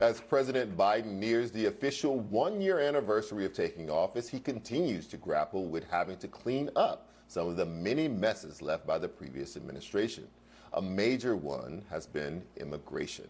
As President Biden nears the official one-year anniversary of taking office, he continues to grapple with having to clean up some of the many messes left by the previous administration. A major one has been immigration.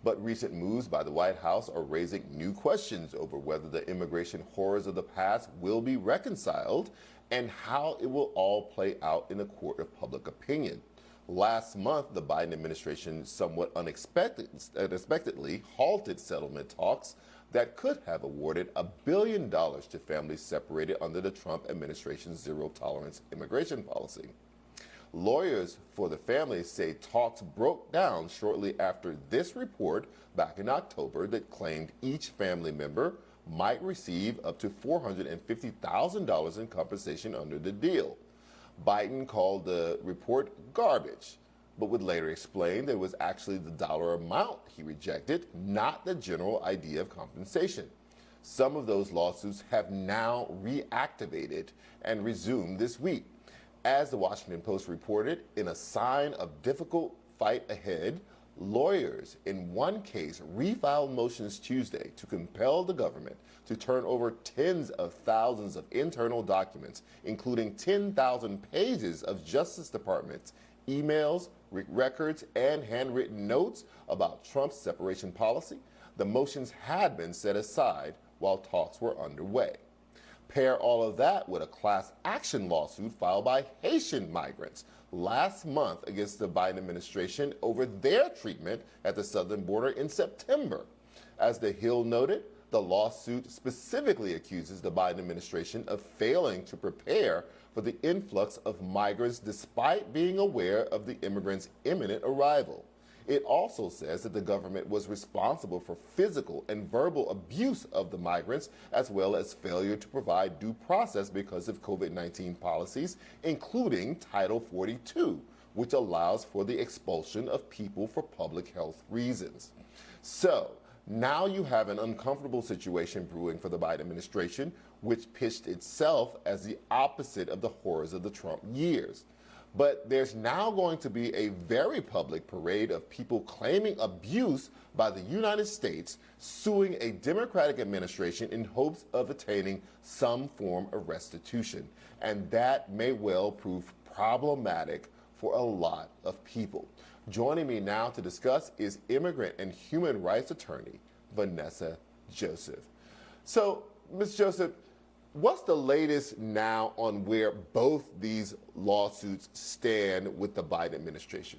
But recent moves by the White House are raising new questions over whether the immigration horrors of the past will be reconciled and how it will all play out in a court of public opinion. Last month, the Biden administration somewhat unexpectedly halted settlement talks that could have awarded $1 billion to families separated under the Trump administration's zero-tolerance immigration policy. Lawyers for the families say talks broke down shortly after this report back in October that claimed each family member might receive up to $450,000 in compensation under the deal. Biden called the report garbage, but would later explain that it was actually the dollar amount he rejected, not the general idea of compensation. Some of those lawsuits have now reactivated and resumed this week. As the Washington Post reported, in a sign of difficult fight ahead, lawyers in one case refiled motions Tuesday to compel the government to turn over tens of thousands of internal documents, including 10,000 pages of Justice Department emails, records, and handwritten notes about Trump's separation policy. The motions had been set aside while talks were underway. Pair all of that with a class action lawsuit filed by Haitian migrants last month against the Biden administration over their treatment at the southern border in September. As The Hill noted, the lawsuit specifically accuses the Biden administration of failing to prepare for the influx of migrants despite being aware of the immigrants' imminent arrival. It also says that the government was responsible for physical and verbal abuse of the migrants, as well as failure to provide due process because of COVID-19 policies, including Title 42, which allows for the expulsion of people for public health reasons. So, now you have an uncomfortable situation brewing for the Biden administration, which pitched itself as the opposite of the horrors of the Trump years. But there's now going to be a very public parade of people claiming abuse by the United States, suing a Democratic administration in hopes of attaining some form of restitution. And that may well prove problematic for a lot of people. Joining me now to discuss is immigrant and human rights attorney Vanessa Joseph. So, Ms. Joseph, what's the latest now on where both these lawsuits stand with the Biden administration?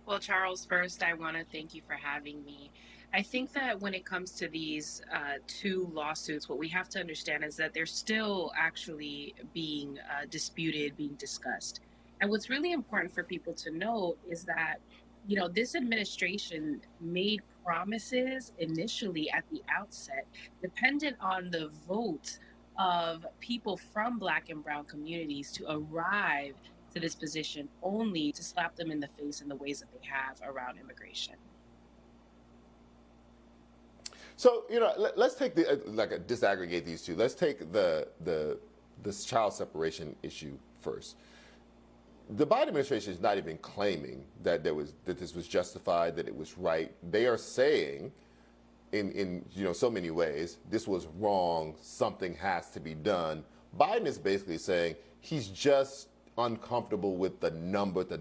Well, Charles, first, I want to thank you for having me. I think that when it comes to these two lawsuits, what we have to understand is that they're still actually being disputed, being discussed. And what's really important for people to know is that, this administration made promises initially at the outset, dependent on the vote of people from Black and Brown communities to arrive to this position, only to slap them in the face in the ways that they have around immigration. So, let's take disaggregate these two. Let's take this child separation issue first. The Biden administration is not even claiming that this was justified, that it was right. They are saying, in so many ways, this was wrong. Something has to be done. Biden is basically saying he's just uncomfortable with the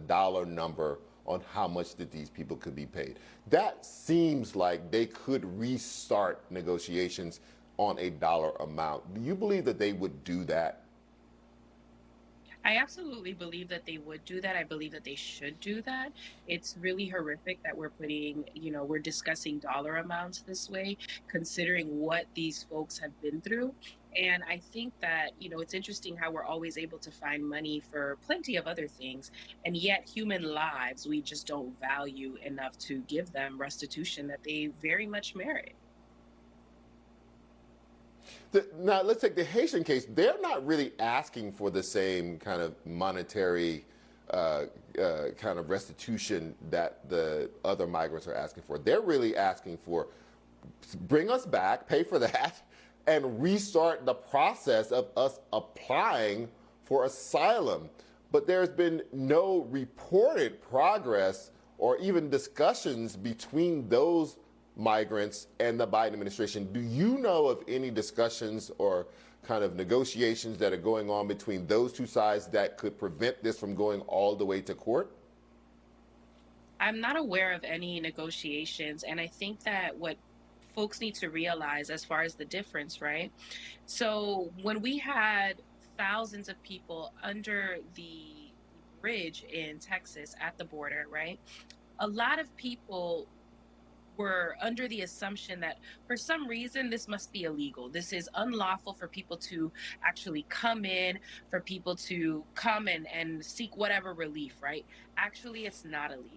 dollar number on how much that these people could be paid. That seems like they could restart negotiations on a dollar amount. Do you believe that they would do that? I absolutely believe that they would do that. I believe that they should do that. It's really horrific that we're discussing dollar amounts this way, considering what these folks have been through. And I think that, it's interesting how we're always able to find money for plenty of other things. And yet human lives, we just don't value enough to give them restitution that they very much merit. Now, let's take the Haitian case. They're not really asking for the same kind of monetary kind of restitution that the other migrants are asking for. They're really asking for, bring us back, pay for that, and restart the process of us applying for asylum. But there's been no reported progress or even discussions between those migrants and the Biden administration. Do you know of any discussions or kind of negotiations that are going on between those two sides that could prevent this from going all the way to court? I'm not aware of any negotiations. And I think that what folks need to realize as far as the difference, right? So when we had thousands of people under the bridge in Texas at the border, right? A lot of people were under the assumption that for some reason this must be illegal. This is unlawful for people to actually come in, for people to come and seek whatever relief, right? Actually, it's not illegal.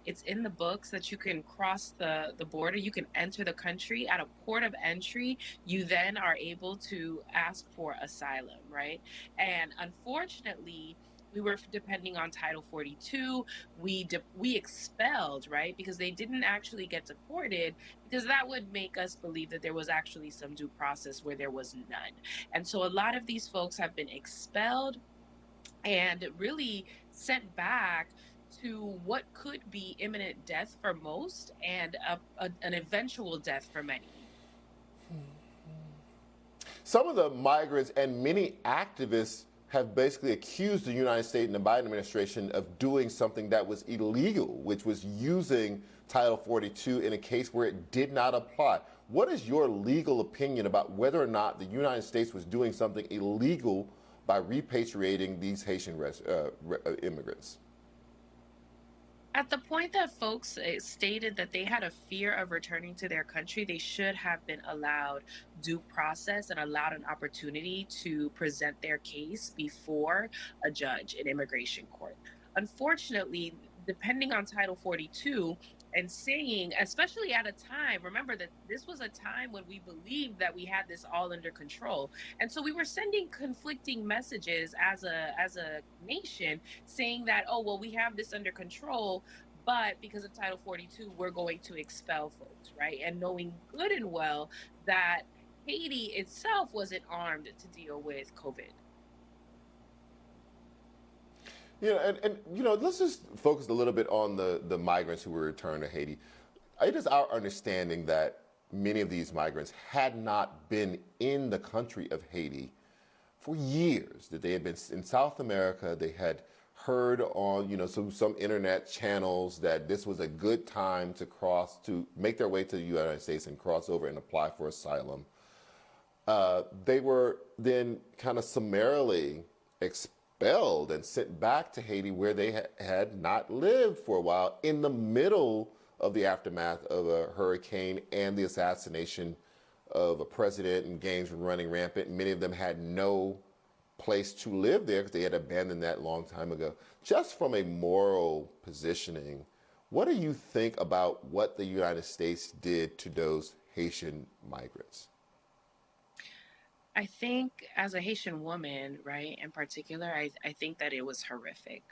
It's in the books that you can cross the border, you can enter the country at a port of entry. You then are able to ask for asylum, right? And unfortunately, we were depending on Title 42. We expelled, right? Because they didn't actually get deported, because that would make us believe that there was actually some due process where there was none. And so a lot of these folks have been expelled and really sent back to what could be imminent death for most, and an eventual death for many. Some of the migrants and many activists have basically accused the United States and the Biden administration of doing something that was illegal, which was using Title 42 in a case where it did not apply. What is your legal opinion about whether or not the United States was doing something illegal by repatriating these Haitian immigrants? At the point that folks stated that they had a fear of returning to their country, they should have been allowed due process and allowed an opportunity to present their case before a judge in immigration court. Unfortunately, depending on Title 42, and saying, especially at a time, remember that this was a time when we believed that we had this all under control. And so we were sending conflicting messages as a nation, saying that, oh, well, we have this under control, but because of Title 42, we're going to expel folks, right? And knowing good and well that Haiti itself wasn't armed to deal with COVID. Let's just focus a little bit on the migrants who were returned to Haiti. It is our understanding that many of these migrants had not been in the country of Haiti for years, that they had been in South America. They had heard on, some internet channels that this was a good time to make their way to the United States and cross over and apply for asylum. They were then kind of summarily expelled and sent back to Haiti, where they had not lived for a while, in the middle of the aftermath of a hurricane and the assassination of a president, and gangs were running rampant. Many of them had no place to live there because they had abandoned that long time ago. Just from a moral positioning, what do you think about what the United States did to those Haitian migrants? I think, as a Haitian woman, right, in particular, I think that it was horrific.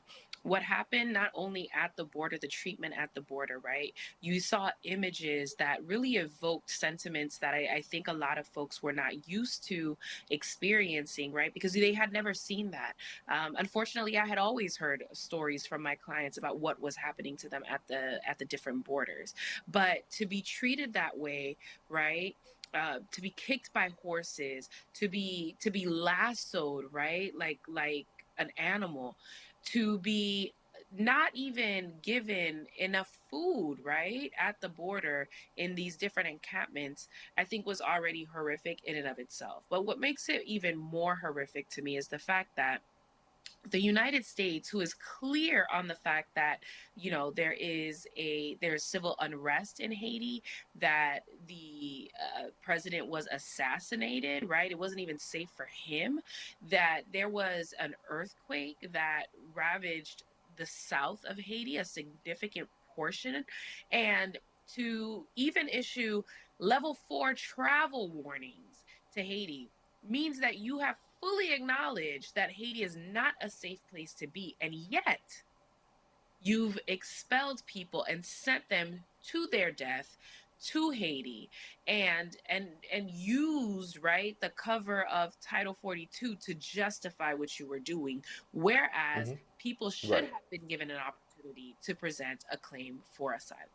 What happened not only at the border, the treatment at the border, right? You saw images that really evoked sentiments that I think a lot of folks were not used to experiencing, right? Because they had never seen that. Unfortunately, I had always heard stories from my clients about what was happening to them at the different borders, but to be treated that way, right? To be kicked by horses, to be lassoed, right? Like an animal, to be not even given enough food, right, at the border in these different encampments, I think was already horrific in and of itself. But what makes it even more horrific to me is the fact that the United States, who is clear on the fact that there's civil unrest in Haiti, that the president was assassinated, right? It wasn't even safe for him. That there was an earthquake that ravaged the south of Haiti, a significant portion, and to even issue level 4 travel warnings to Haiti means that you have fully acknowledged that Haiti is not a safe place to be. And yet, you've expelled people and sent them to their death to Haiti, and used, right, the cover of Title 42 to justify what you were doing, whereas Hmm. people should Right. have been given an opportunity to present a claim for asylum.